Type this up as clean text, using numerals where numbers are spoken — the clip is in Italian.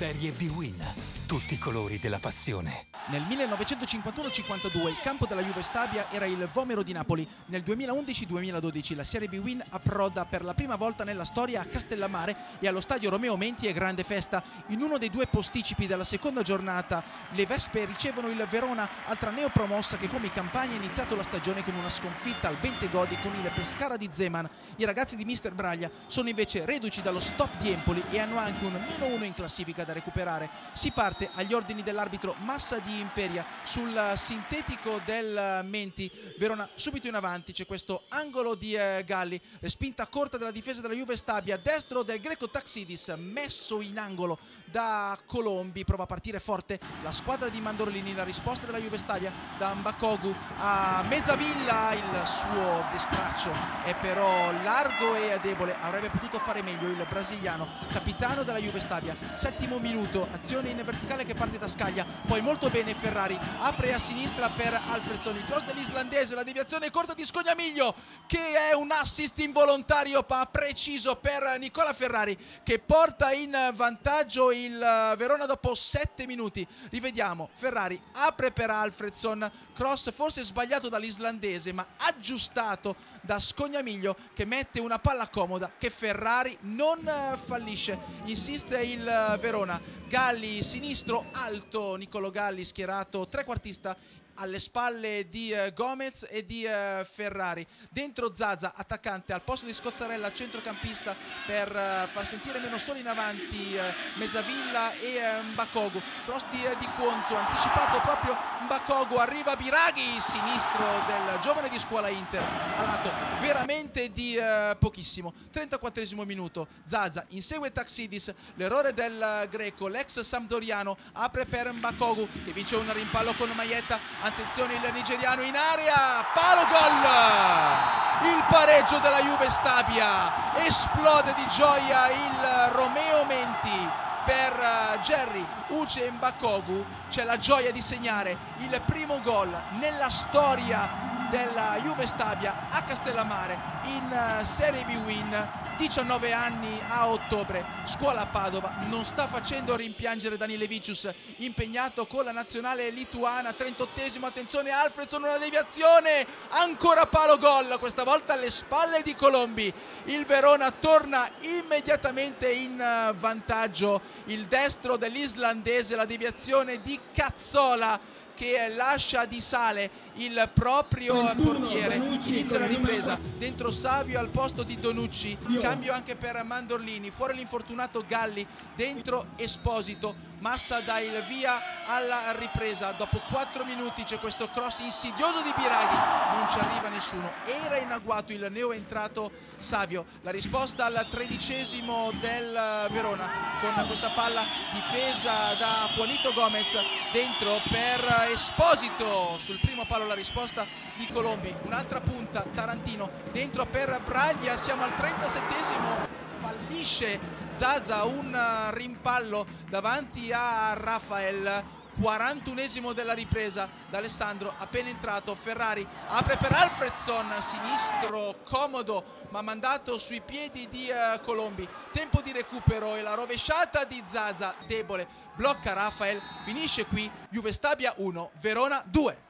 Serie B-Win. Tutti i colori della passione. Nel 1951-52 il campo della Juve Stabia era il Vomero di Napoli. Nel 2011-2012 la Serie B-Win approda per la prima volta nella storia a Castellammare e allo stadio Romeo Menti è grande festa. In uno dei due posticipi della seconda giornata le Vespe ricevono il Verona, altra neopromossa che come Campania ha iniziato la stagione con una sconfitta al Bentegodi con il Pescara di Zeman. I ragazzi di Mister Braglia sono invece reduci dallo stop di Empoli e hanno anche un -1 in classifica da recuperare. Si parte agli ordini dell'arbitro Massa di Imperia sul sintetico del Menti. Verona subito in avanti, c'è questo angolo di Galli, respinta corta della difesa della Juve Stabia, destro del greco Taxidis, messo in angolo da Colombi, prova a partire forte la squadra di Mandorlini, la risposta della Juve Stabia da Mbakogu a Mezzavilla, il suo destraccio è però largo e debole, avrebbe potuto fare meglio il brasiliano, capitano della Juve Stabia. Settimo minuto, azione in verticale che parte da Scaglia, poi molto bene Ferrari, apre a sinistra per Alfredson, il cross dell'islandese, la deviazione corta di Scognamiglio che è un assist involontario ma preciso per Nicola Ferrari che porta in vantaggio il Verona dopo 7 minuti. Rivediamo, Ferrari apre per Alfredson, cross forse sbagliato dall'islandese ma aggiustato da Scognamiglio che mette una palla comoda che Ferrari non fallisce, insiste il Verona. Galli sinistro alto, Nicolo Galli schierato trequartista alle spalle di Gomez e di Ferrari, dentro Zaza attaccante al posto di Scozzarella centrocampista per far sentire meno soli in avanti Mezzavilla e Mbakogu, cross di Cuonzo anticipato proprio Mbakogu, arriva Biraghi, sinistro del giovane di scuola Inter a lato veramente di pochissimo. 34esimo minuto, Zaza insegue Taxidis, l'errore del greco, l'ex sampdoriano apre per Mbakogu che vince un rimpallo con Maietta. Attenzione il nigeriano in area, palo gol! Il pareggio della Juve Stabia, esplode di gioia il Romeo Menti per Jerry Uche Mbakogu, c'è la gioia di segnare il primo gol nella storia della Juve Stabia a Castellammare in Serie B-Win. 19 anni a ottobre, scuola a Padova, non sta facendo rimpiangere Danilevicius, impegnato con la nazionale lituana. 38esimo, attenzione Alfredson, una deviazione, ancora palo gol, questa volta alle spalle di Colombi. Il Verona torna immediatamente in vantaggio, il destro dell'islandese, la deviazione di Cazzola che lascia di sale il proprio portiere. Inizia la ripresa, dentro Savio al posto di Donucci, cambio anche per Mandorlini, fuori l'infortunato Galli, dentro Esposito. Massa dà il via alla ripresa, dopo 4 minuti c'è questo cross insidioso di Biraghi, non ci arriva nessuno, era in agguato il neoentrato Savio. La risposta al 13esimo del Verona con questa palla difesa da Juanito Gomez, dentro per Esposito, sul primo palo la risposta di Colombi, un'altra punta Tarantino, dentro per Braglia, siamo al 37esimo, fallisce Zaza un rimpallo davanti a Rafael. 41esimo della ripresa da Alessandro, appena entrato Ferrari apre per Alfredson, sinistro comodo ma mandato sui piedi di Colombi, tempo di recupero e la rovesciata di Zaza debole, blocca Rafael, finisce qui Juve Stabia 1 Verona 2.